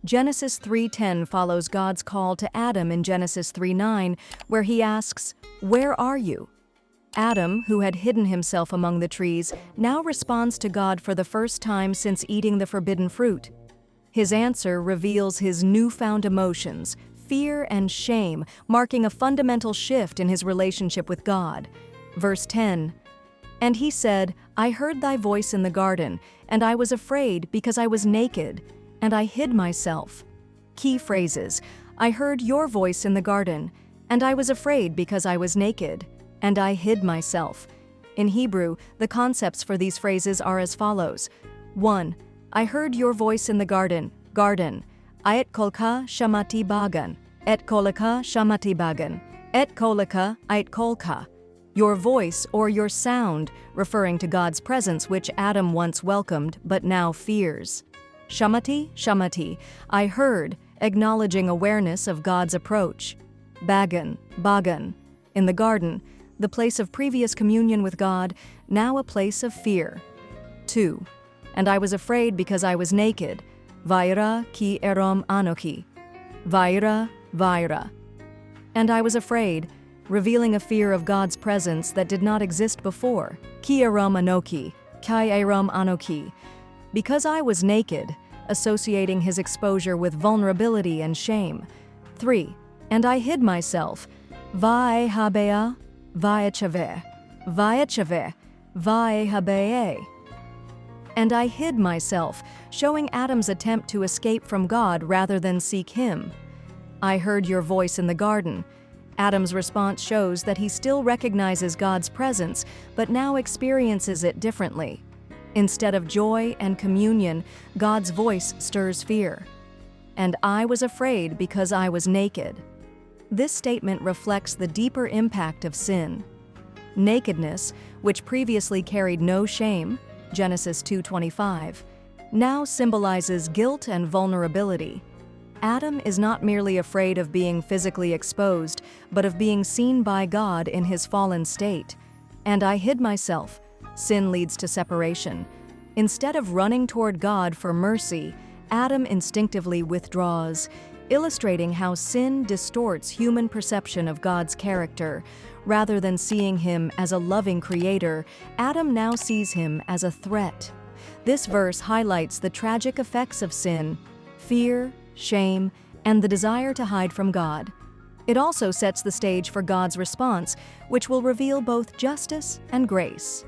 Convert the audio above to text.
Genesis 3:10 follows God's call to Adam in Genesis 3:9, where he asks, "Where are you?" Adam, who had hidden himself among the trees, now responds to God for the first time since eating the forbidden fruit. His answer reveals his newfound emotions, fear and shame, marking a fundamental shift in his relationship with God. Verse 10, "And he said, I heard thy voice in the garden, and I was afraid because I was naked, and I hid myself." Key phrases: I heard your voice in the garden, and I was afraid because I was naked, and I hid myself. In Hebrew, the concepts for these phrases are as follows. 1. I heard your voice in the garden. Et-qolekha, shamati, baggan. Et-qolekha, shamati, baggan. Et-qolekha, et-qolekha. Your voice or your sound, referring to God's presence which Adam once welcomed but now fears. Shamati, I heard, acknowledging awareness of God's approach. Baggan. In the garden, the place of previous communion with God, now a place of fear. 2. And I was afraid because I was naked. Vaira ki erom anoki. Vaira. And I was afraid, revealing a fear of God's presence that did not exist before. Ki erom anoki. Because I was naked, associating his exposure with vulnerability and shame. 3. And I hid myself. Vae habea. And I hid myself, showing Adam's attempt to escape from God rather than seek him. I heard your voice in the garden. Adam's response shows that he still recognizes God's presence, but now experiences it differently. Instead of joy and communion, God's voice stirs fear. And I was afraid because I was naked. This statement reflects the deeper impact of sin. Nakedness, which previously carried no shame, Genesis 2:25, now symbolizes guilt and vulnerability. Adam is not merely afraid of being physically exposed, but of being seen by God in his fallen state. And I hid myself. Sin leads to separation. Instead of running toward God for mercy, Adam instinctively withdraws, illustrating how sin distorts human perception of God's character. Rather than seeing him as a loving creator, Adam now sees him as a threat. This verse highlights the tragic effects of sin: fear, shame, and the desire to hide from God. It also sets the stage for God's response, which will reveal both justice and grace.